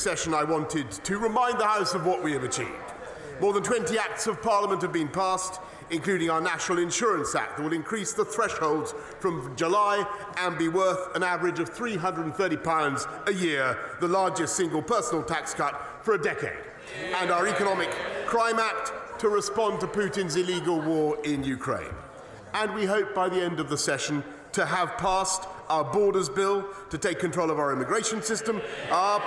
session, I wanted to remind the House of what we have achieved. More than 20 Acts of Parliament have been passed, including our National Insurance Act that will increase the thresholds from July and be worth an average of £330 a year, the largest single personal tax cut for a decade. And our Economic Crime Act to respond to Putin's illegal war in Ukraine. And we hope by the end of the session to have passed our Borders Bill to take control of our immigration system, our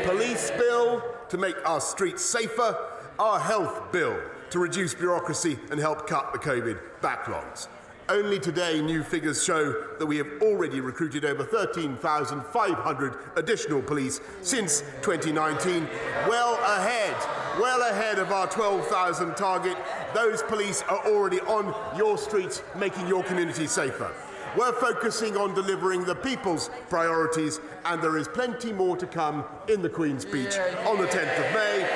Police Bill to make our streets safer, our Health Bill to reduce bureaucracy and help cut the COVID backlogs. Only today, new figures show that we have already recruited over 13,500 additional police since 2019, well ahead of our 12,000 target. Those police are already on your streets, making your community safer. We're focusing on delivering the people's priorities, and there is plenty more to come in the Queen's speech on the 10th of May.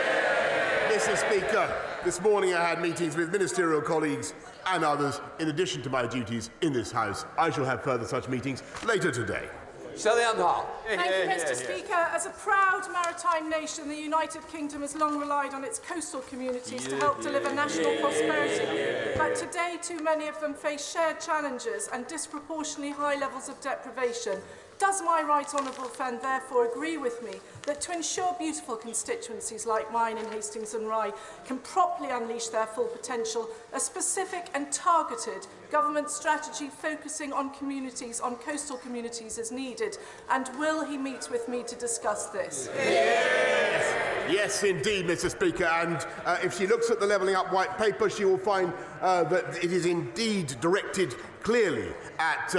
Mr. Speaker, this morning I had meetings with ministerial colleagues and others in addition to my duties in this House. I shall have further such meetings later today. Thank you, Mr. Speaker. As a proud maritime nation, the United Kingdom has long relied on its coastal communities to help deliver national prosperity. But today, too many of them face shared challenges and disproportionately high levels of deprivation. Does my right honourable friend therefore agree with me that to ensure beautiful constituencies like mine in Hastings and Rye can properly unleash their full potential, a specific and targeted government strategy focusing on communities, on coastal communities, is needed? And will he meet with me to discuss this? Yes, indeed, Mr. Speaker. And if she looks at the Levelling Up White Paper, she will find that it is indeed directed clearly at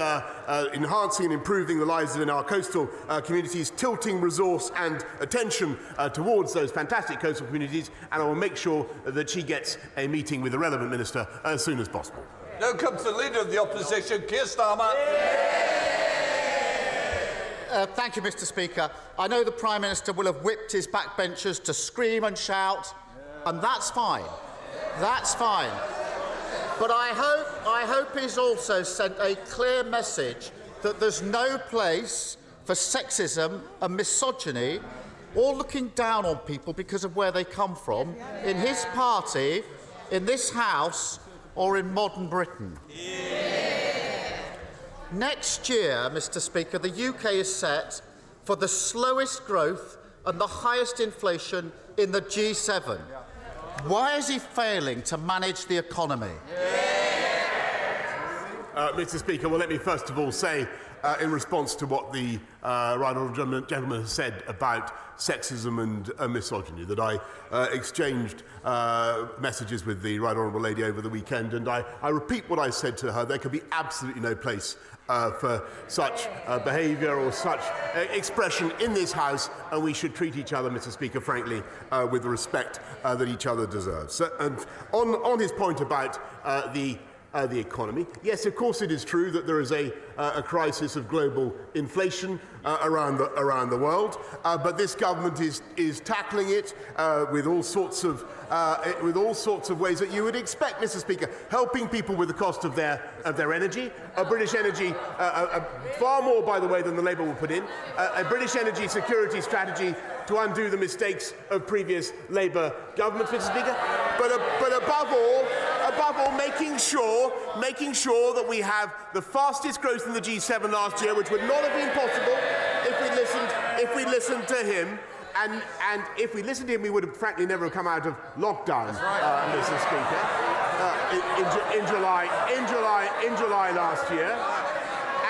enhancing and improving the lives in our coastal communities, tilting resource and attention towards those fantastic coastal communities, and I will make sure that she gets a meeting with the relevant minister as soon as possible. Now comes the Leader of the Opposition, Keir Starmer. Thank you, Mr. Speaker. I know the Prime Minister will have whipped his backbenchers to scream and shout, and that's fine. That's fine. But I hope he's also sent a clear message that there's no place for sexism and misogyny or looking down on people because of where they come from in his party, in this House, or in modern Britain. Next year, Mr. Speaker, the UK is set for the slowest growth and the highest inflation in the G7. Why is he failing to manage the economy? Mr. Speaker, well, let me first of all say, in response to what the right honourable gentleman has said about sexism and misogyny, that I exchanged messages with the right honourable lady over the weekend, and I repeat what I said to her. There can be absolutely no place for such behaviour or such expression in this House, and we should treat each other, Mr. Speaker, frankly, with the respect that each other deserves. So, and on his point about the economy, yes, of course it is true that there is a crisis of global inflation around the world, but this government is tackling it with all sorts of ways that you would expect, Mr. Speaker, helping people with the cost of their energy, British energy, far more, by the way, than the Labour will put in, a British energy security strategy to undo the mistakes of previous Labour governments, Mr. Speaker, but above all, making sure that we have the fastest growth in the G7 last year, which would not have been possible if we listened to him. And if we listened to him, we would have frankly never come out of lockdown, Mr. Speaker, in July last year.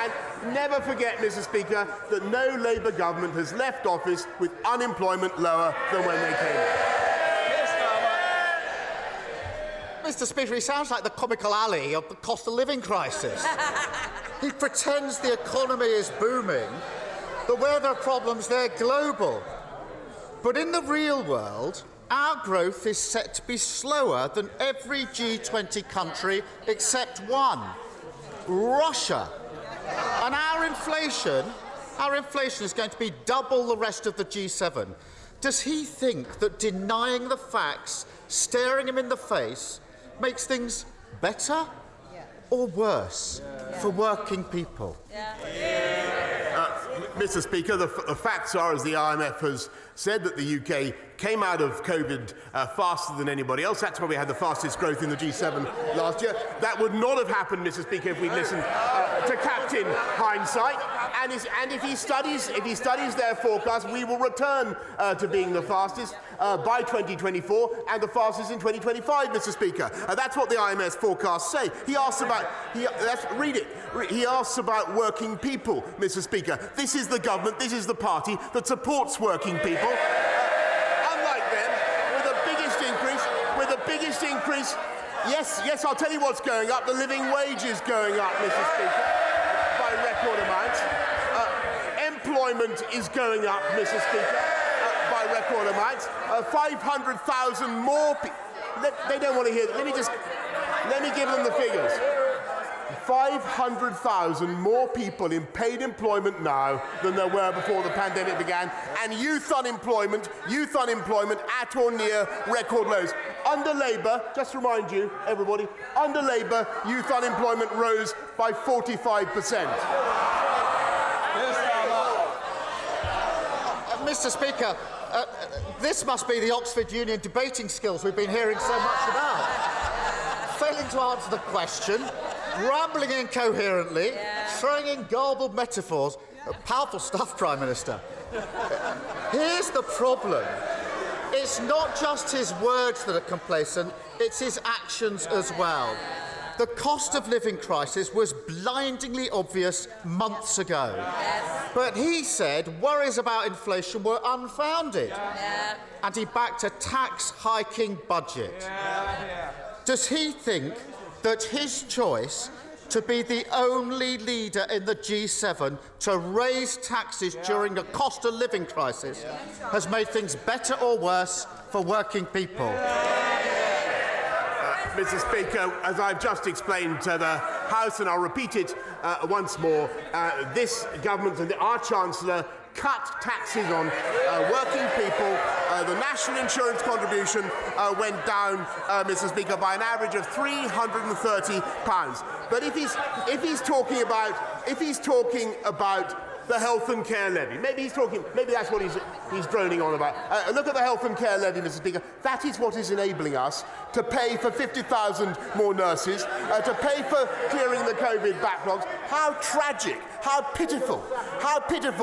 And never forget, Mr. Speaker, that no Labour government has left office with unemployment lower than when they came in. Mr. Speaker, he sounds like the comical alley of the cost of living crisis. He pretends the economy is booming, but where there are problems, they're global. But in the real world, our growth is set to be slower than every G20 country except one, Russia. And our inflation is going to be double the rest of the G7. Does he think that denying the facts, staring him in the face, makes things better or worse for working people? Mr. Speaker, the facts are, as the IMF has said, that the UK came out of COVID faster than anybody else. That's why we had the fastest growth in the G7 last year. That would not have happened, Mr. Speaker, if we'd listened to Captain Hindsight. And if he studies their forecast, we will return to being the fastest by 2024 and the fastest in 2025, Mr. Speaker. That's what the IMF's forecasts say. He asks about. Read it. He asks about working people, Mr. Speaker. This is the government. This is the party that supports working people. Unlike them, with the biggest increase. Yes, I'll tell you what's going up. The living wage is going up, Mr. Speaker, by record amounts. Employment is going up, Mr. Speaker, by record amounts. 500,000 more people. They don't want to hear that. Let me give them the figures. 500,000 more people in paid employment now than there were before the pandemic began, and youth unemployment at or near record lows. Under Labour, just to remind you, everybody, under Labour, youth unemployment rose by 45%. Mr. Speaker, this must be the Oxford Union debating skills we've been hearing so much about. Failing to answer the question, rambling incoherently, throwing in garbled metaphors. Powerful stuff, Prime Minister. Here's the problem. It's not just his words that are complacent, it's his actions as well. The cost of living crisis was blindingly obvious months ago. But he said worries about inflation were unfounded. And he backed a tax-hiking budget. Does he think that his choice to be the only leader in the G7 to raise taxes during a cost of living crisis has made things better or worse for working people? Mr. Speaker, as I've just explained to the House, and I'll repeat it once more, this government and our Chancellor cut taxes on working people. The national insurance contribution went down, Mr. Speaker, by an average of £330. But if he's talking about the health and care levy, maybe that's what he's droning on about. Look at the health and care levy, Mr. Speaker. That is what is enabling us to pay for 50,000 more nurses, to pay for clearing the COVID backlogs. How tragic, how pitiful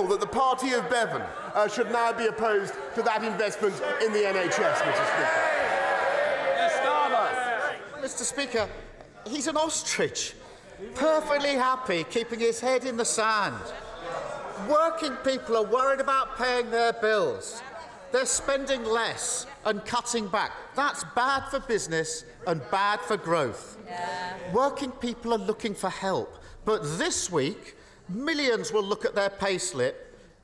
that the party of Bevan should now be opposed to that investment in the NHS, Mr. Speaker. Mr. Speaker, he's an ostrich, perfectly happy keeping his head in the sand. Working people are worried about paying their bills. They're spending less and cutting back. That's bad for business and bad for growth. Working people are looking for help. But this week, millions will look at their payslip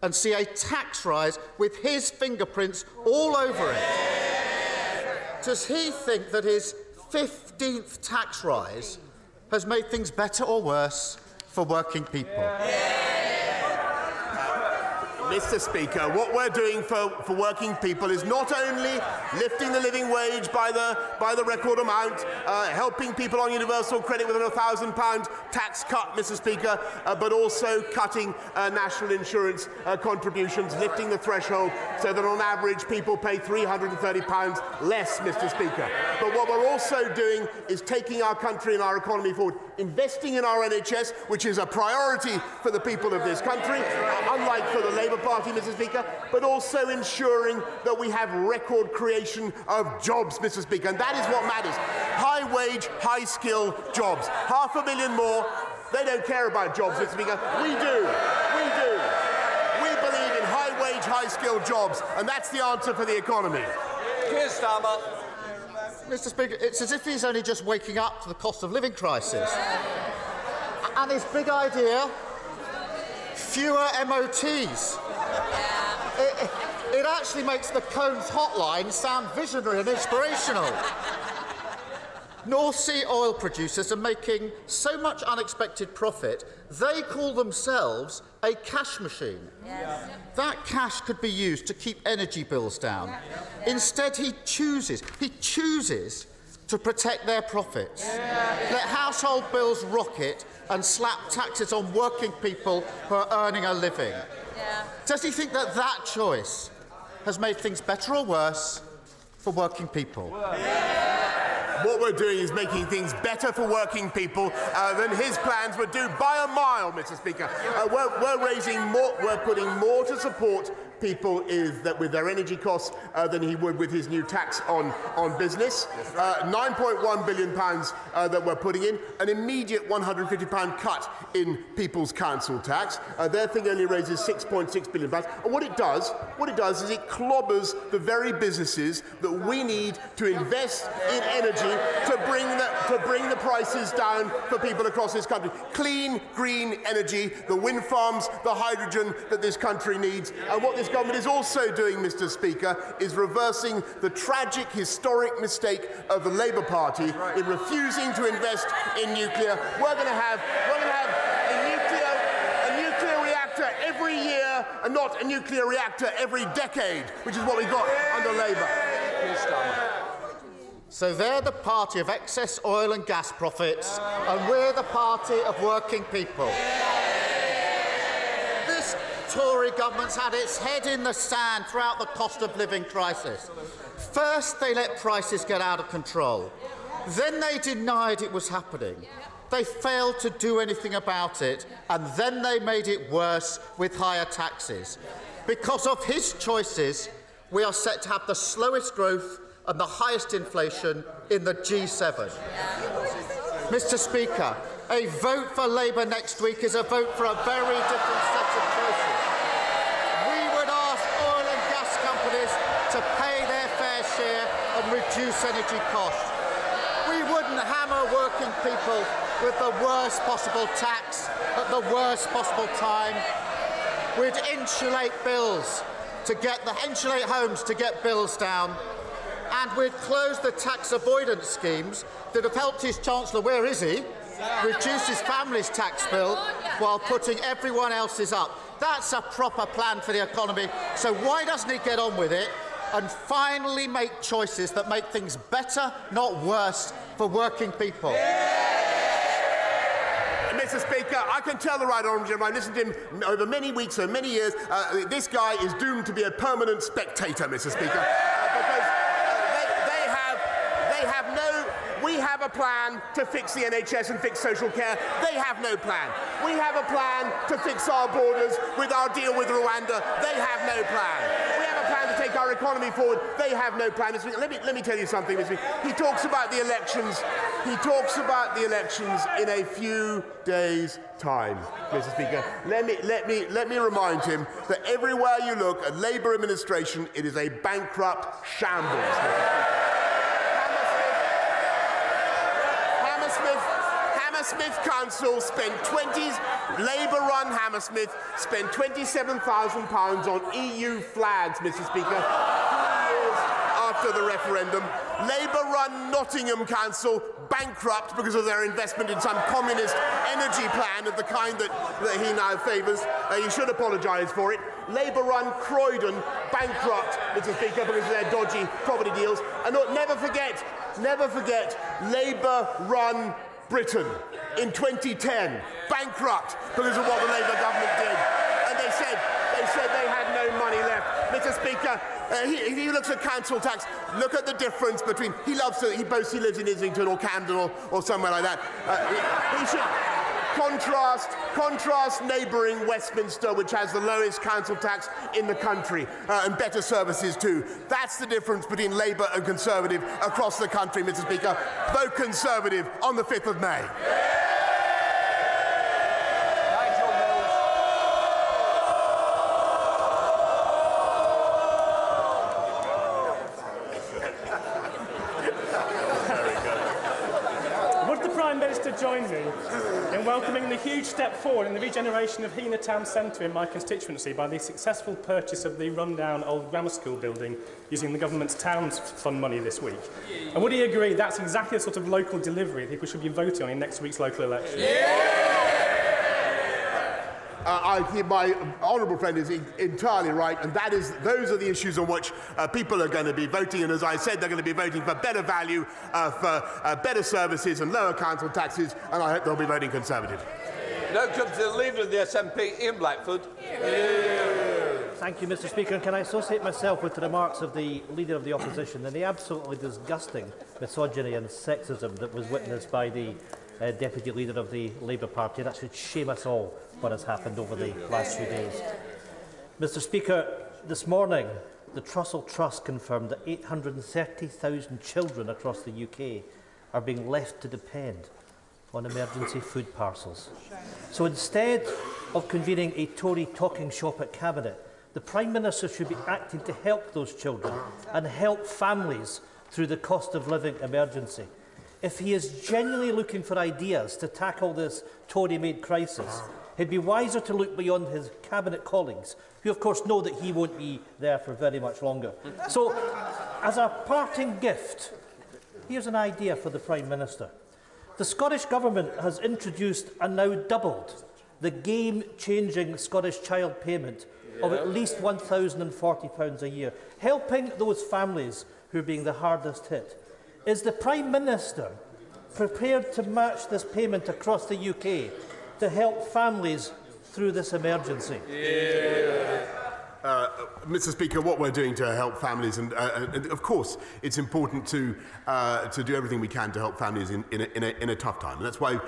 and see a tax rise with his fingerprints all over it. Does he think that his 15th tax rise has made things better or worse for working people? Mr. Speaker, what we're doing for working people is not only lifting the living wage by the record amount, helping people on universal credit with a £1,000 tax cut, Mr. Speaker, but also cutting national insurance contributions, lifting the threshold so that on average people pay £330 less, Mr. Speaker. But what we're also doing is taking our country and our economy forward, investing in our NHS, which is a priority for the people of this country, unlike for the Labour Party, Mr. Speaker, but also ensuring that we have record creation of jobs, Mr. Speaker, and that is what matters. High wage, high skill jobs. 500,000 more. They don't care about jobs, Mr. Speaker. We do. We believe in high wage, high skill jobs, and that's the answer for the economy. Keir Starmer. Mr. Speaker, it's as if he's only just waking up to the cost of living crisis. And his big idea, fewer MOTs. It actually makes the Cones hotline sound visionary and inspirational. North Sea oil producers are making so much unexpected profit, they call themselves a cash machine. That cash could be used to keep energy bills down. Instead, he chooses to protect their profits. Let household bills rocket and slap taxes on working people who are earning a living. Does he think that that choice has made things better or worse for working people? What we're doing is making things better for working people than his plans would do by a mile, Mr. Speaker. We're raising more, we're putting more to support people with their energy costs than he would with his new tax on business. £9.1 billion that we're putting in, an immediate £150 cut in people's council tax. Their thing only raises £6.6 billion. And what it does is it clobbers the very businesses that we need to invest in energy to bring the prices down for people across this country. Clean, green energy, the wind farms, the hydrogen that this country needs. And what this government is also doing, Mr. Speaker, is reversing the tragic, historic mistake of the Labour Party in refusing to invest in nuclear. We're going to have a nuclear reactor every year and not a nuclear reactor every decade, which is what we got under Labour. So they're the party of excess oil and gas profits, and we're the party of working people. This Tory government's had its head in the sand throughout the cost of living crisis. First, they let prices get out of control. Then they denied it was happening. They failed to do anything about it, and then they made it worse with higher taxes. Because of his choices, we are set to have the slowest growth and the highest inflation in the G7. Mr. Speaker, a vote for Labour next week is a vote for a very different set of choices. We would ask oil and gas companies to pay their fair share and reduce energy costs. We wouldn't hammer working people with the worst possible tax at the worst possible time. We'd insulate homes to get bills down. And we'd close the tax avoidance schemes that have helped his Chancellor, where is he, reduce his family's tax bill while putting everyone else's up. That's a proper plan for the economy. So why doesn't he get on with it and finally make choices that make things better, not worse, for working people? Mr. Speaker, I can tell the right honourable gentleman, I listened to him over many weeks and many years, this guy is doomed to be a permanent spectator, Mr. Speaker, because we have a plan to fix the NHS and fix social care. They have no plan. We have a plan to fix our borders with our deal with Rwanda. They have no plan. We have a plan to take our economy forward. They have no plan. Let me tell you something, Mr. Speaker. He talks about the elections. He talks about the elections in a few days' time, Mr. Speaker. Let me remind him that everywhere you look, a Labour administration, it is a bankrupt shambles, Mr. Speaker. Hammersmith Council spent Labour-run Hammersmith spent £27,000 on EU flags, Mr. Speaker, 2 years after the referendum. Labour-run Nottingham Council bankrupt because of their investment in some communist energy plan of the kind that he now favours. He should apologise for it. Labour-run Croydon bankrupt, Mr. Speaker, because of their dodgy property deals. And never forget, Labour-run Britain in 2010, bankrupt because of what the Labour government did. And they said they had no money left. Mr. Speaker, he looks at council tax. Look at the difference between, he boasts he lives in Islington or Camden or somewhere like that. He should contrast neighbouring Westminster, which has the lowest council tax in the country, and better services too. That's the difference between Labour and Conservative across the country, Mr. Speaker. Vote Conservative on the 5th of May. Join me in welcoming the huge step forward in the regeneration of Hena Town Centre in my constituency by the successful purchase of the rundown old grammar school building using the government's Towns Fund money this week. And would he agree that's exactly the sort of local delivery people should be voting on in next week's local election? My honourable friend is entirely right, and those are the issues on which people are going to be voting. And as I said, they're going to be voting for better value, for better services and lower council taxes, and I hope they'll be voting Conservative. Now comes the leader of the SNP, Ian Blackford. Thank you, Mr. Speaker. And can I associate myself with the remarks of the Leader of the Opposition and the absolutely disgusting misogyny and sexism that was witnessed by the Deputy Leader of the Labour Party? That should shame us all, what has happened over the last few days. Mr. Speaker, this morning, the Trussell Trust confirmed that 830,000 children across the UK are being left to depend on emergency food parcels. So instead of convening a Tory talking shop at Cabinet, the Prime Minister should be acting to help those children and help families through the cost of living emergency. If he is genuinely looking for ideas to tackle this Tory-made crisis, he'd be wiser to look beyond his Cabinet colleagues, who of course know that he won't be there for very much longer. So, as a parting gift, here's an idea for the Prime Minister. The Scottish Government has introduced and now doubled the game-changing Scottish child payment of at least £1,040 a year, helping those families who are being the hardest hit. Is the Prime Minister prepared to match this payment across the UK to help families through this emergency? Mr. Speaker, what we're doing to help families, and of course, it's important to do everything we can to help families in a tough time. And that's why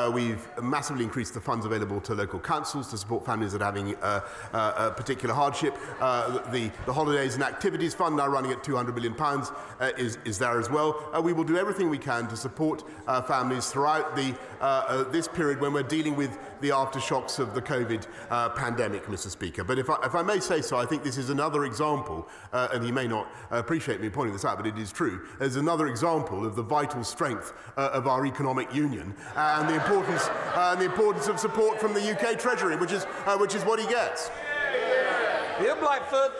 we've massively increased the funds available to local councils to support families that are having a particular hardship. The Holidays and Activities Fund, now running at £200 million, is there as well. We will do everything we can to support families throughout this period when we're dealing with the aftershocks of the COVID pandemic, Mr. Speaker. But if I may say so, I think this is another example, and he may not appreciate me pointing this out, but it is true, as another example of the vital strength of our economic union and the importance of support from the UK Treasury, which is what he gets. Here, Blackfoot.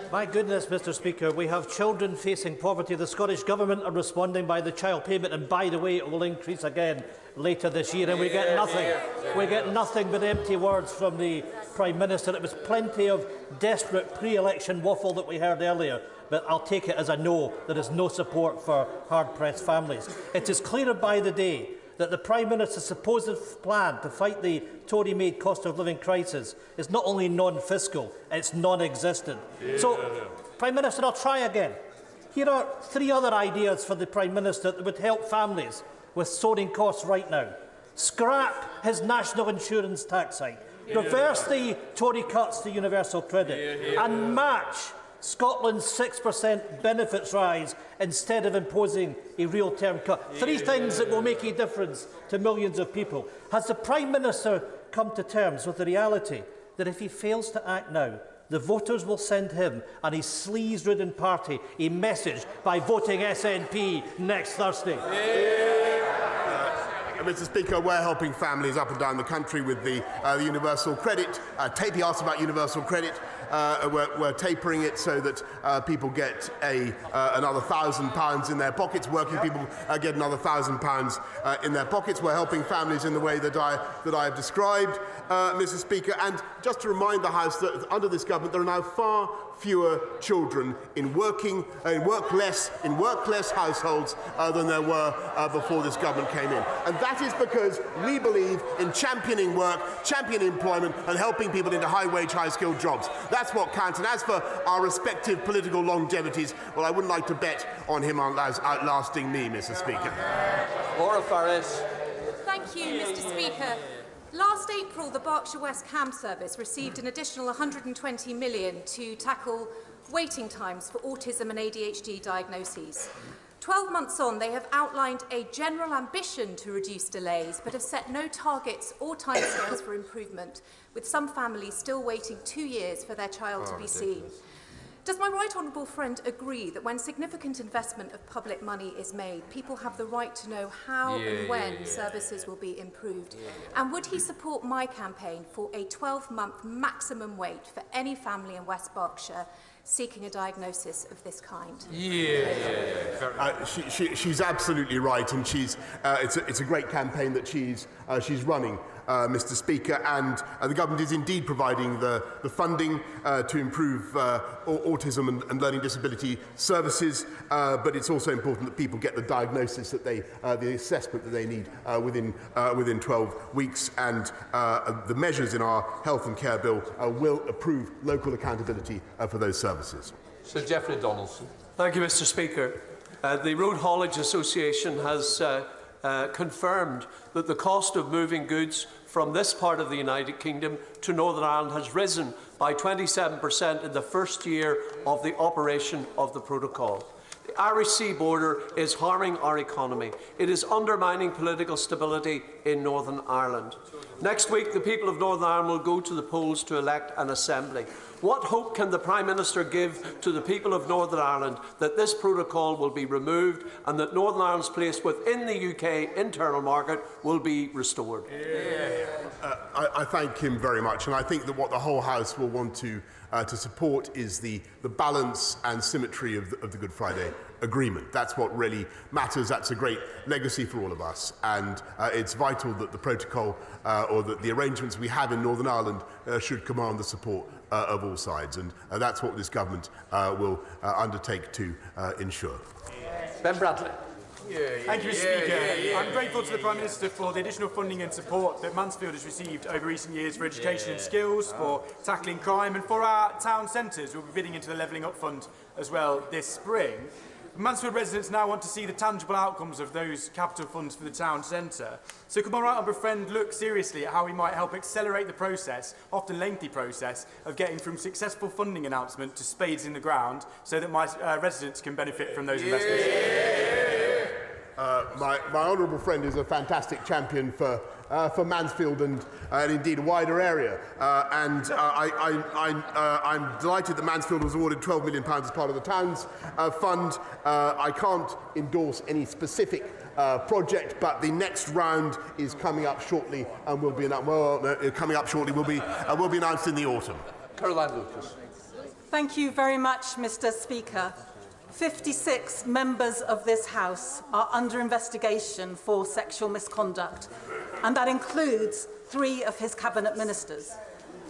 My goodness, Mr. Speaker, we have children facing poverty. The Scottish Government are responding by the child payment, and by the way, it will increase again later this year, and we get nothing. We get nothing but empty words from the Prime Minister. It was plenty of desperate pre-election waffle that we heard earlier, but I'll take it as a no. There is no support for hard-pressed families. It is clearer by the day that the Prime Minister's supposed plan to fight the Tory-made cost of living crisis is not only non-fiscal, it's non-existent. So, Prime Minister, I'll try again. Here are 3 other ideas for the Prime Minister that would help families with soaring costs right now. Scrap his national insurance tax hike, reverse the Tory cuts to universal credit, and match Scotland's 6% benefits rise instead of imposing a real term cut. 3 things that will make a difference to millions of people. Has the Prime Minister come to terms with the reality that if he fails to act now, the voters will send him and his sleaze-ridden party a message by voting SNP next Thursday? Mr. Speaker, we're helping families up and down the country with the universal credit. He asked about universal credit. We're tapering it so that people get another £1,000 in their pockets. Working people get another £1,000 in their pockets. We're helping families in the way that I have described, Mr. Speaker. And just to remind the House that under this government there are now far fewer children in workless households than there were before this government came in. And that is because we believe in championing work, championing employment, and helping people into high-wage, high-skilled jobs. That's what counts. And as for our respective political longevities, well, I wouldn't like to bet on him outlasting me, Mr. Speaker. Laura Farris. Thank you, Mr. Speaker. Last April, the Berkshire West CAM service received an additional £120 million to tackle waiting times for autism and ADHD diagnoses. 12 months on, they have outlined a general ambition to reduce delays, but have set no targets or timescales for improvement, with some families still waiting 2 years for their child to be seen. Does my right honourable friend agree that when significant investment of public money is made, people have the right to know how and when services will be improved? And would he support my campaign for a 12-month maximum wait for any family in West Berkshire seeking a diagnosis of this kind? She's absolutely right, and it's a great campaign that she's running. Mr. Speaker, and the government is indeed providing the funding to improve autism and learning disability services, but it's also important that people get the diagnosis that the assessment that they need within 12 weeks, and the measures in our health and care bill will approve local accountability for those services. Sir Geoffrey Donaldson. Thank you, Mr. Speaker. The Road Haulage Association has confirmed that the cost of moving goods from this part of the United Kingdom to Northern Ireland has risen by 27% in the first year of the operation of the protocol. The Irish Sea border is harming our economy. It is undermining political stability in Northern Ireland. Next week, the people of Northern Ireland will go to the polls to elect an assembly. What hope can the Prime Minister give to the people of Northern Ireland that this protocol will be removed and that Northern Ireland's place within the UK internal market will be restored? I thank him very much, and I think that what the whole House will want to support is the balance and symmetry of the Good Friday Agreement. That's what really matters. That's a great legacy for all of us, and it's vital that the protocol or that the arrangements we have in Northern Ireland should command the support of all sides, and that's what this government will undertake to ensure. Ben Bradley. Thank you, Mr. Speaker. I'm grateful to the Prime Minister for the additional funding and support that Mansfield has received over recent years for education and skills, for tackling crime, and for our town centres. We'll be bidding into the Levelling Up Fund as well this spring. Mansfield residents now want to see the tangible outcomes of those capital funds for the town centre. So could my right honourable friend look seriously at how we might help accelerate the process, often lengthy process, of getting from successful funding announcement to spades in the ground so that my residents can benefit from those investments? My honourable friend is a fantastic champion for Mansfield and indeed a wider area. I'm delighted that Mansfield was awarded £12 million as part of the Towns Fund. I can't endorse any specific project, but the next round is coming up shortly and will be announced in the autumn. Caroline Lucas. Thank you very much, Mr. Speaker. 56 members of this House are under investigation for sexual misconduct, and that includes 3 of his cabinet ministers.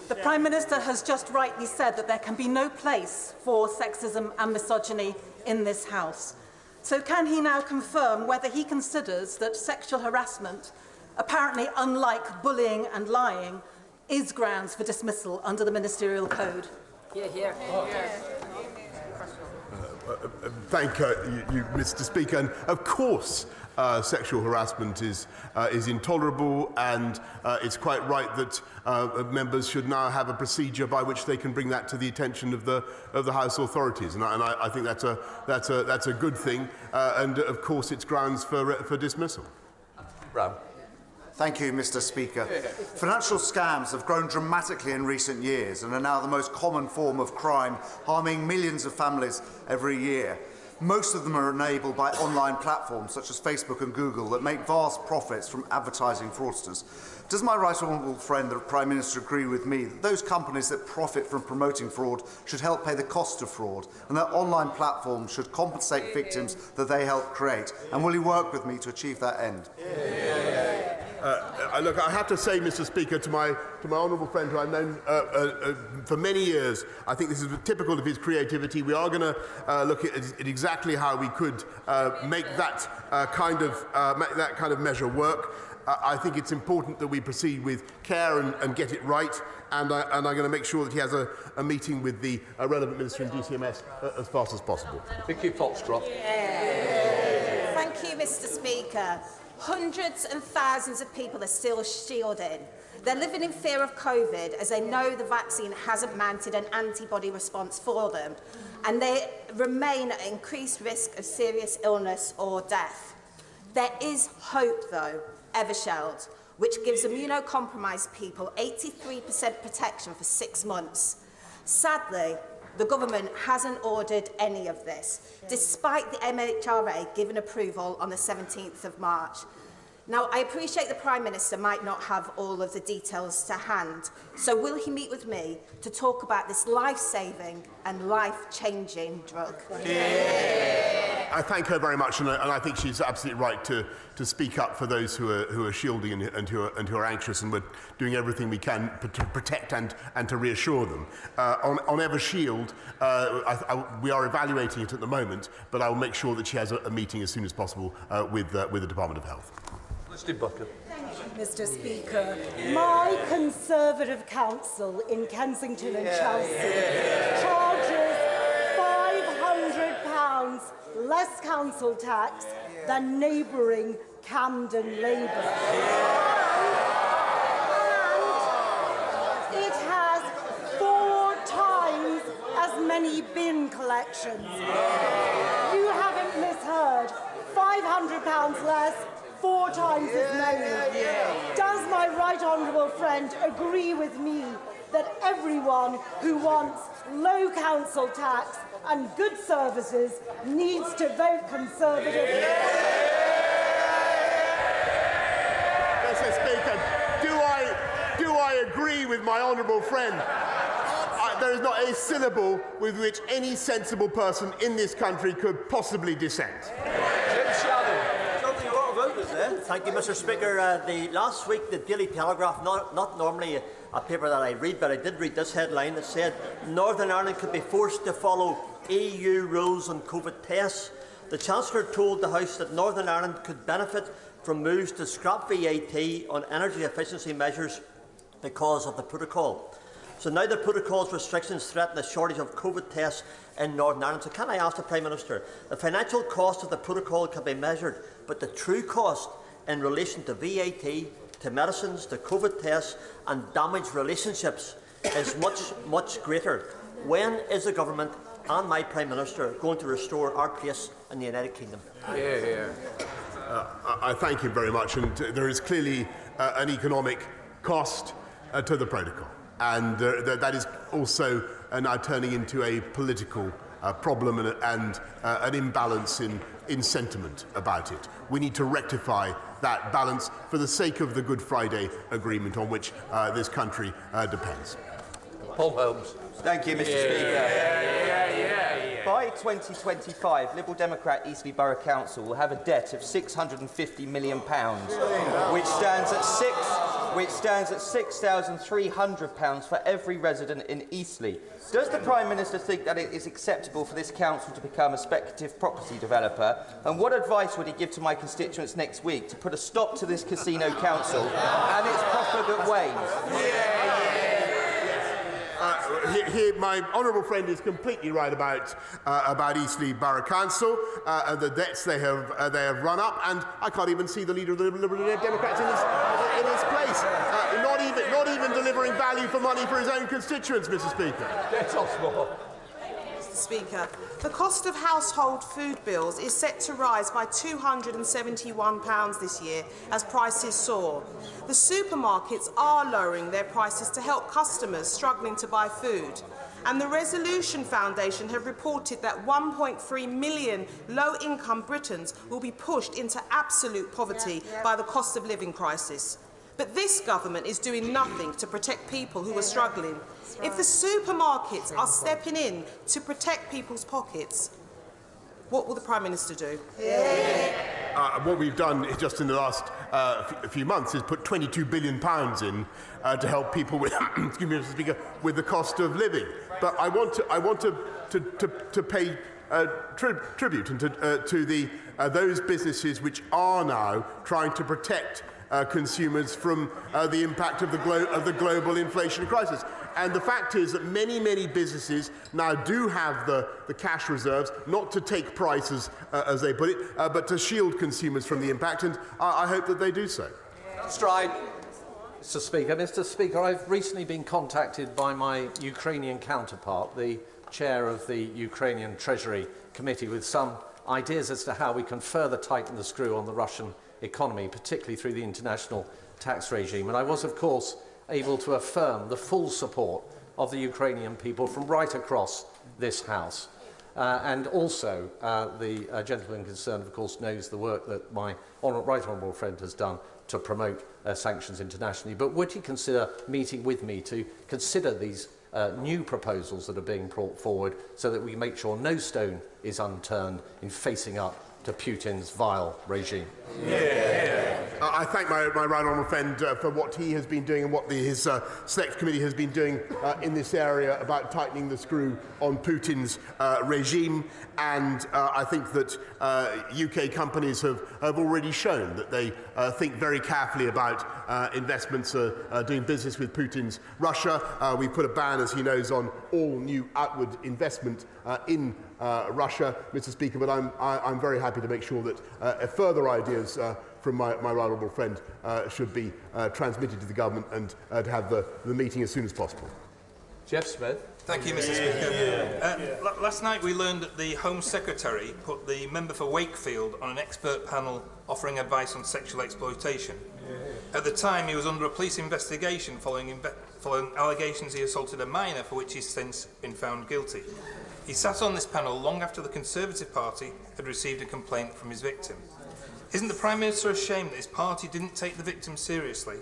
The Prime Minister has just rightly said that there can be no place for sexism and misogyny in this House. So can he now confirm whether he considers that sexual harassment, apparently unlike bullying and lying, is grounds for dismissal under the Ministerial Code? Thank you, Mr. Speaker. And of course, sexual harassment is intolerable, and it's quite right that members should now have a procedure by which they can bring that to the attention of the House authorities. And I think that's a good thing. And of course, it's grounds for dismissal. Brown. Thank you, Mr. Speaker. Financial scams have grown dramatically in recent years and are now the most common form of crime, harming millions of families every year. Most of them are enabled by online platforms such as Facebook and Google that make vast profits from advertising fraudsters. Does my right honourable friend, the Prime Minister, agree with me that those companies that profit from promoting fraud should help pay the cost of fraud, and that online platforms should compensate victims that they help create? And will he work with me to achieve that end? Look, I have to say, Mr. Speaker, to my honourable friend who I've known for many years, I think this is typical of his creativity. We are going to look at exactly how we could make that kind of measure work. I think it's important that we proceed with care and get it right, and I'm going to make sure that he has a meeting with the relevant minister in DCMS as fast as possible. Vicky Foxcroft. Thank you, Mr. Speaker. Hundreds and thousands of people are still shielding. They're living in fear of COVID as they know the vaccine hasn't mounted an antibody response for them, and they remain at increased risk of serious illness or death. There is hope, though, Eversheld, which gives immunocompromised people 83% protection for 6 months. Sadly, the government hasn't ordered any of this, despite the MHRA giving approval on the 17th of March. Now, I appreciate the Prime Minister might not have all of the details to hand, so will he meet with me to talk about this life-saving and life-changing drug? I thank her very much, and I think she's absolutely right to speak up for those who are shielding and who are anxious, and we're doing everything we can to protect and to reassure them. On Evershield, we are evaluating it at the moment, but I will make sure that she has a meeting as soon as possible with the Department of Health. Mr. Speaker, my Conservative council in Kensington and Chelsea charges £500 less council tax than neighbouring Camden Labour. And it has 4 times as many bin collections. You haven't misheard. £500 less, 4 times as many. Does my right honourable friend agree with me that everyone who wants low council tax and good services needs to vote Conservative? Mr. Speaker, do I agree with my honourable friend? There is not a syllable with which any sensible person in this country could possibly dissent. Thank you, Mr. Speaker. Last week, the Daily Telegraph, not normally a paper that I read, but I did read this headline that said Northern Ireland could be forced to follow EU rules on COVID tests. The Chancellor told the House that Northern Ireland could benefit from moves to scrap VAT on energy efficiency measures because of the protocol. So now the protocol's restrictions threaten a shortage of COVID tests in Northern Ireland. So can I ask the Prime Minister, the financial cost of the protocol can be measured, but the true cost in relation to VAT, to medicines, to COVID tests and damaged relationships is much greater. When is the Government and my Prime Minister going to restore our place in the United Kingdom? I thank him very much, and there is clearly an economic cost to the protocol, and that is also now turning into a political problem and an imbalance in sentiment about it. We need to rectify that balance for the sake of the Good Friday Agreement on which this country depends. Paul Holmes. Thank you, Mr. Speaker. By 2025, Liberal Democrat Eastleigh Borough Council will have a debt of £650 million, which stands at £6,300 for every resident in Eastleigh. Does the Prime Minister think that it is acceptable for this council to become a speculative property developer? And what advice would he give to my constituents next week to put a stop to this casino council and its profligate ways? My honourable friend is completely right about Eastleigh Borough Council, the debts they have run up, and I can't even see the leader of the Liberal Democrats in his place. Not even delivering value for money for his own constituents, Mr. Speaker. Mr. Speaker, the cost of household food bills is set to rise by £271 this year as prices soar. The supermarkets are lowering their prices to help customers struggling to buy food. And the Resolution Foundation have reported that 1.3 million low-income Britons will be pushed into absolute poverty by the cost of living crisis. But this government is doing nothing to protect people who are struggling. If the supermarkets are stepping in to protect people's pockets, what will the Prime Minister do? What we've done just in the last few months is put £22 billion in to help people with, excuse me, Mr. Speaker, with the cost of living. But I want to pay tribute and to those businesses which are now trying to protect consumers from the impact of the global inflation crisis. And the fact is that many businesses now do have the cash reserves, not to take prices, as they put it, but to shield consumers from the impact, and I hope that they do so. Stride. Mr. Speaker, I've recently been contacted by my Ukrainian counterpart, the chair of the Ukrainian Treasury Committee, with some ideas as to how we can further tighten the screw on the Russian economy, particularly through the international tax regime. And I was, of course, able to affirm the full support of the Ukrainian people from right across this House. And also, the gentleman concerned, of course, knows the work that my right honourable friend has done to promote sanctions internationally. But would he consider meeting with me to consider these new proposals that are being brought forward so that we make sure no stone is unturned in facing up to Putin's vile regime? I thank my right honourable friend for what he has been doing and what his Select Committee has been doing in this area about tightening the screw on Putin's regime. And I think that UK companies have already shown that they think very carefully about investments doing business with Putin's Russia. We put a ban, as he knows, on all new outward investment in Russia, Mr. Speaker, but I'm very happy to make sure that further ideas from my right honourable friend should be transmitted to the government and to have the meeting as soon as possible. Jeff Smith. Thank you, Mr. Speaker. Last night we learned that the Home Secretary put the member for Wakefield on an expert panel offering advice on sexual exploitation. At the time, he was under a police investigation following allegations he assaulted a minor, for which he's since been found guilty. He sat on this panel long after the Conservative Party had received a complaint from his victim. Isn't the Prime Minister ashamed that his party didn't take the victim seriously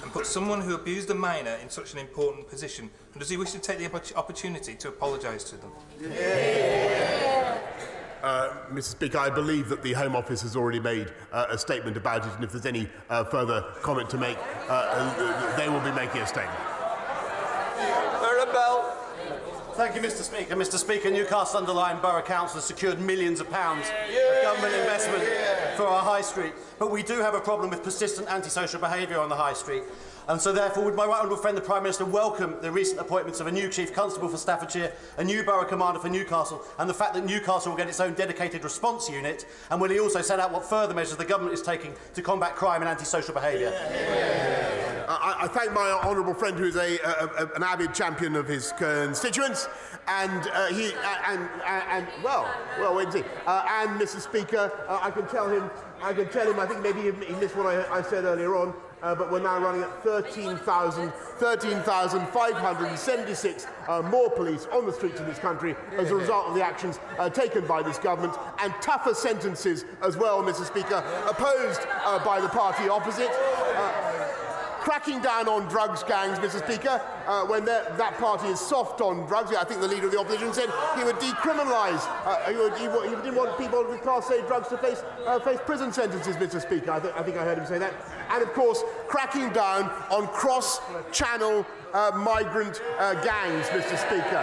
and put someone who abused a minor in such an important position? And does he wish to take the opportunity to apologise to them? Mr. Speaker, I believe that the Home Office has already made a statement about it, and if there's any further comment to make, they will be making a statement. Thank you, Mr. Speaker. Mr. Speaker, Newcastle Underlying Borough Council has secured millions of pounds of government investment for our High Street. But we do have a problem with persistent antisocial behaviour on the High Street. And so therefore, would my right honourable friend, the Prime Minister, welcome the recent appointments of a new Chief Constable for Staffordshire, a new Borough Commander for Newcastle, and the fact that Newcastle will get its own dedicated response unit? And will he also set out what further measures the government is taking to combat crime and antisocial behaviour? I thank my honourable friend, who is an avid champion of his constituents, and wait and see. And Mr. Speaker, I can tell him. I think maybe he missed what I said earlier on. But we're now running at 13,576 more police on the streets of this country as a result of the actions taken by this government, and tougher sentences as well, Mr. Speaker, opposed by the party opposite. Cracking down on drugs gangs, Mr. Speaker, when that party is soft on drugs. I think the Leader of the Opposition said he would decriminalise, he didn't want people with Class A drugs to face prison sentences, Mr. Speaker. I think I heard him say that. And of course, cracking down on cross-channel migrant gangs, Mr. Speaker,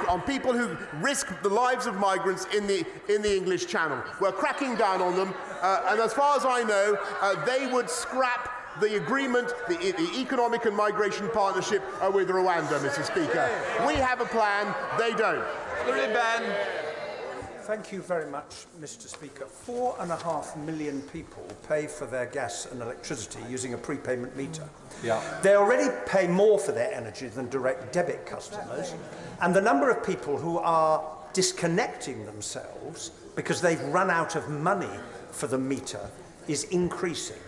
on people who risk the lives of migrants in the English Channel. We're cracking down on them, and as far as I know, they would scrap the agreement, the Economic and Migration Partnership with Rwanda, Mr. Speaker. We have a plan, they don't. Thank you very much, Mr. Speaker. 4.5 million people pay for their gas and electricity using a prepayment meter. They already pay more for their energy than direct debit customers, and the number of people who are disconnecting themselves because they've run out of money for the meter is increasing.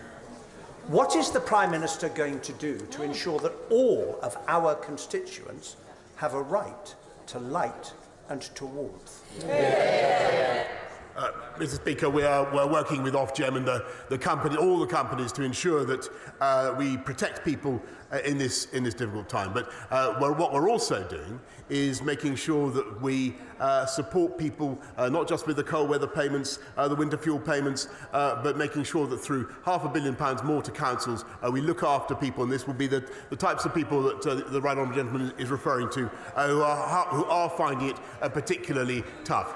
What is the Prime Minister going to do to ensure that all of our constituents have a right to light and to warmth? Mr. Speaker, we're working with Ofgem and all the companies to ensure that we protect people in this difficult time. But what we're also doing is making sure that we support people not just with the cold weather payments, the winter fuel payments, but making sure that through £500 million more to councils, we look after people, and this will be the types of people that the right honourable gentleman is referring to, who are finding it particularly tough.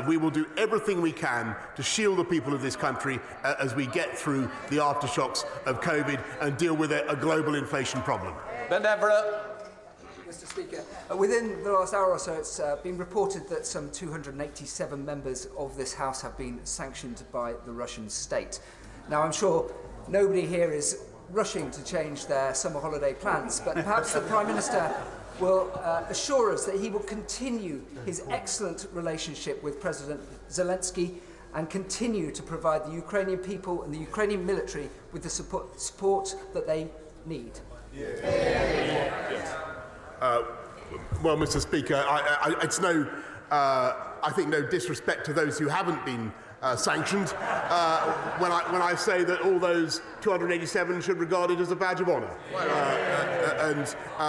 We will do everything we can to shield the people of this country as we get through the aftershocks of COVID and deal with a global inflation problem. Mr. Speaker, within the last hour or so, it's been reported that some 287 members of this House have been sanctioned by the Russian state. Now, I'm sure nobody here is rushing to change their summer holiday plans, but perhaps the Prime Minister will assure us that he will continue his excellent relationship with President Zelensky and continue to provide the Ukrainian people and the Ukrainian military with the support that they need. Yes. Well, Mr. Speaker, it's no I think no disrespect to those who haven't been sanctioned when I say that all those 287 should regard it as a badge of honour.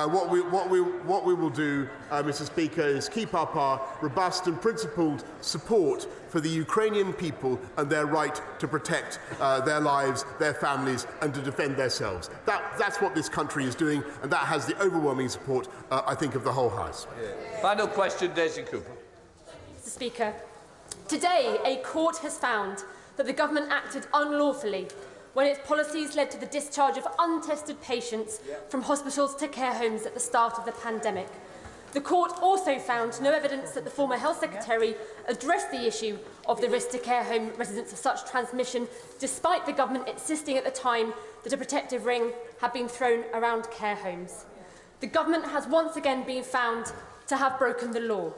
What we will do, Mr. Speaker, is keep up our robust and principled support for the Ukrainian people and their right to protect their lives, their families, and to defend themselves. That's what this country is doing, and that has the overwhelming support, I think, of the whole House. Final question, Daisy Cooper. Mr. Speaker, today a court has found that the government acted unlawfully when its policies led to the discharge of untested patients from hospitals to care homes at the start of the pandemic. The court also found no evidence that the former Health Secretary addressed the issue of the risk to care home residents of such transmission, despite the government insisting at the time that a protective ring had been thrown around care homes. The government has once again been found to have broken the law.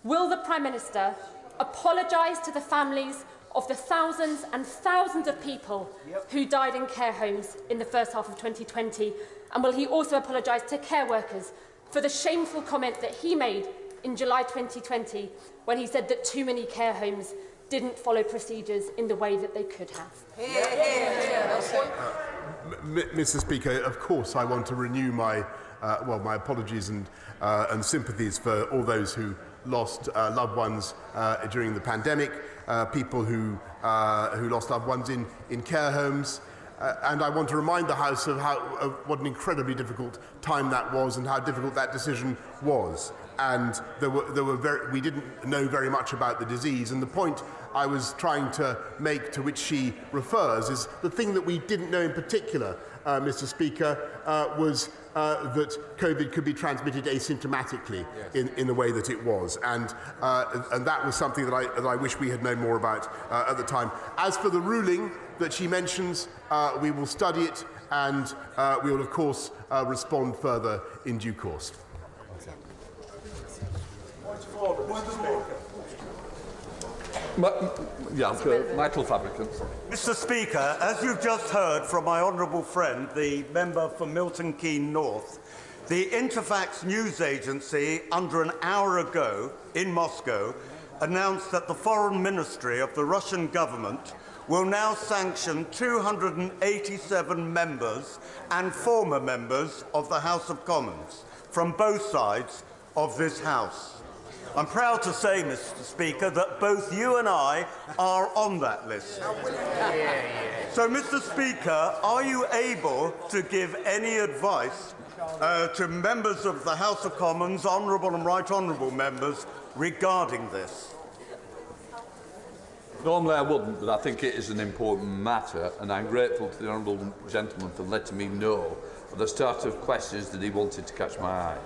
Will the Prime Minister apologise to the families of the thousands and thousands of people who died in care homes in the first half of 2020? And will he also apologise to care workers for the shameful comment that he made in July 2020 when he said that too many care homes didn't follow procedures in the way that they could have? Mr. Speaker, of course I want to renew my my apologies and sympathies for all those who lost loved ones during the pandemic, people who lost loved ones in care homes. And I want to remind the House of what an incredibly difficult time that was and how difficult that decision was. And we didn't know very much about the disease. And the point I was trying to make, to which she refers, is the thing that we didn't know in particular, Mr. Speaker, was that COVID could be transmitted asymptomatically in the way that it was. And that was something that I wish we had known more about at the time. As for the ruling that she mentions, we will study it and we will, of course, respond further in due course. Michael Fabricant. Mr. Speaker, as you've just heard from my honourable friend, the member for Milton Keynes North, the Interfax news agency, under an hour ago in Moscow, announced that the Foreign Ministry of the Russian government will now sanction 287 members and former members of the House of Commons from both sides of this House. I'm proud to say, Mr. Speaker, that both you and I are on that list. So, Mr. Speaker, are you able to give any advice to members of the House of Commons, honourable and right honourable members, regarding this? Normally I wouldn't, but I think it is an important matter, and I'm grateful to the honourable gentleman for letting me know at the start of questions that he wanted to catch my eye.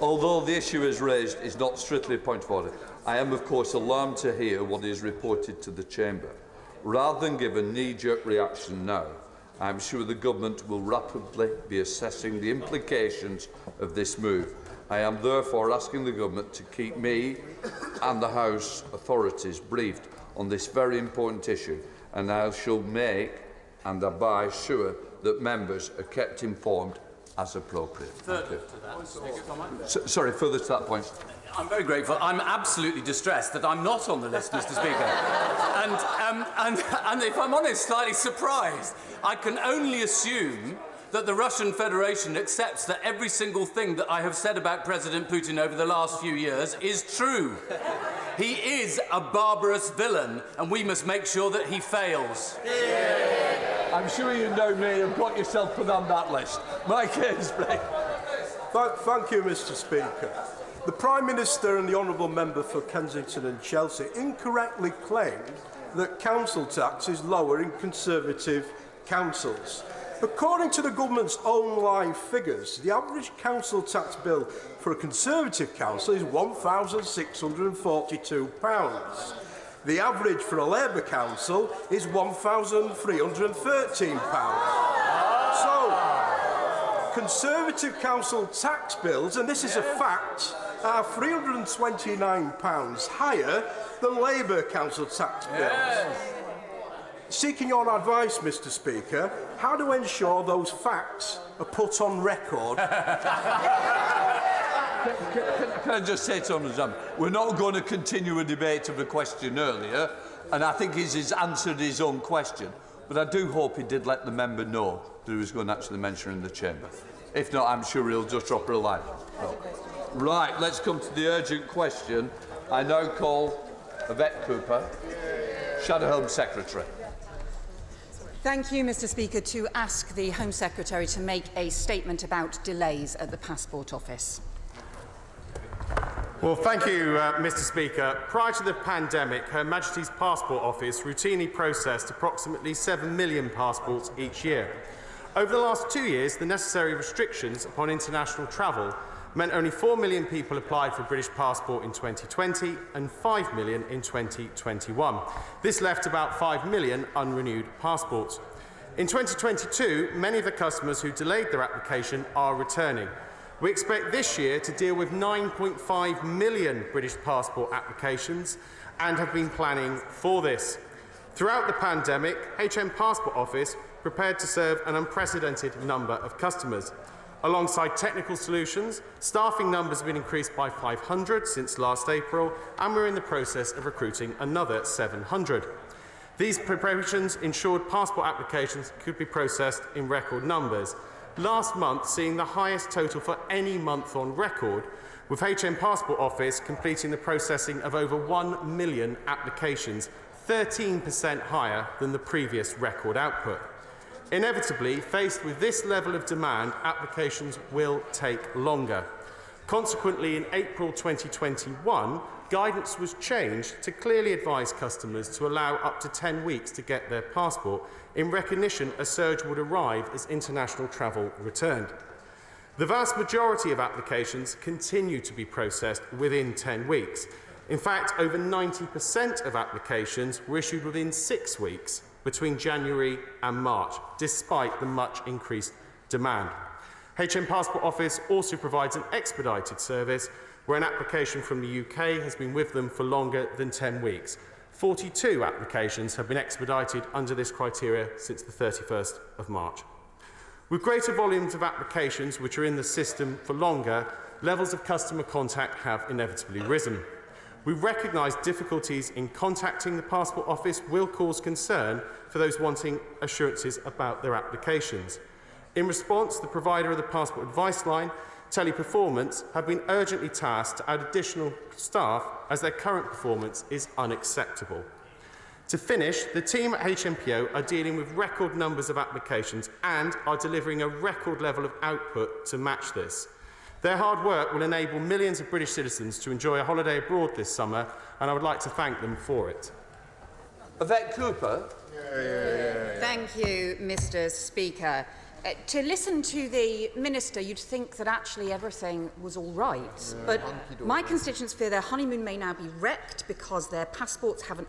Although the issue is raised is not strictly a point of order, I am of course alarmed to hear what is reported to the Chamber. Rather than give a knee-jerk reaction now, I am sure the Government will rapidly be assessing the implications of this move. I am therefore asking the Government to keep me and the House authorities briefed on this very important issue, and I shall make and thereby sure that members are kept informed as appropriate. Sorry, further to that point. I'm very grateful. I'm absolutely distressed that I'm not on the list, Mr. Speaker. And if I'm honest, slightly surprised. I can only assume that the Russian Federation accepts that every single thing that I have said about President Putin over the last few years is true. He is a barbarous villain, and we must make sure that he fails. I'm sure you know me and got yourself put on that list. Mike Ainsbury. Thank you, Mr. Speaker. The Prime Minister and the honourable member for Kensington and Chelsea incorrectly claimed that council tax is lower in Conservative councils. According to the government's own live figures, the average council tax bill for a Conservative council is £1,642. The average for a Labour council is £1,313. So, Conservative council tax bills, and this is a fact, are £329 higher than Labour council tax bills. Seeking your advice, Mr. Speaker, how to ensure those facts are put on record Can I just say to him, we're not going to continue a debate of the question earlier, and I think he's answered his own question. But I do hope he did let the member know that he was going to actually mention in the chamber. If not, I'm sure he'll just drop her a line. No. Right, let's come to the urgent question. I now call Yvette Cooper, Shadow Home Secretary. Thank you, Mr. Speaker, to ask the Home Secretary to make a statement about delays at the Passport Office. Well, thank you, Mr. Speaker. Prior to the pandemic, Her Majesty's Passport Office routinely processed approximately 7 million passports each year. Over the last 2 years, the necessary restrictions upon international travel meant only 4 million people applied for a British passport in 2020 and 5 million in 2021. This left about 5 million unrenewed passports. In 2022, many of the customers who delayed their application are returning. We expect this year to deal with 9.5 million British passport applications and have been planning for this. Throughout the pandemic, HM Passport Office prepared to serve an unprecedented number of customers. Alongside technical solutions, staffing numbers have been increased by 500 since last April, and we're in the process of recruiting another 700. These preparations ensured passport applications could be processed in record numbers. Last month seeing the highest total for any month on record, with HM Passport Office completing the processing of over 1 million applications, 13% higher than the previous record output. Inevitably, faced with this level of demand, applications will take longer. Consequently, in April 2021, guidance was changed to clearly advise customers to allow up to 10 weeks to get their passport, in recognition a surge would arrive as international travel returned. The vast majority of applications continue to be processed within 10 weeks. In fact, over 90% of applications were issued within 6 weeks between January and March, despite the much increased demand. HM Passport Office also provides an expedited service where an application from the UK has been with them for longer than 10 weeks. 42 applications have been expedited under this criteria since the 31st of March. With greater volumes of applications which are in the system for longer, levels of customer contact have inevitably risen. We recognise difficulties in contacting the Passport Office will cause concern for those wanting assurances about their applications. In response, the provider of the Passport Advice Line, Teleperformance, have been urgently tasked to add additional staff as their current performance is unacceptable. To finish, the team at HMPO are dealing with record numbers of applications and are delivering a record level of output to match this. Their hard work will enable millions of British citizens to enjoy a holiday abroad this summer, and I would like to thank them for it. Yvette Cooper. Thank you, Mr. Speaker. To listen to the Minister, you'd think that actually everything was all right. But my constituents fear their honeymoon may now be wrecked because their passports haven't arrived.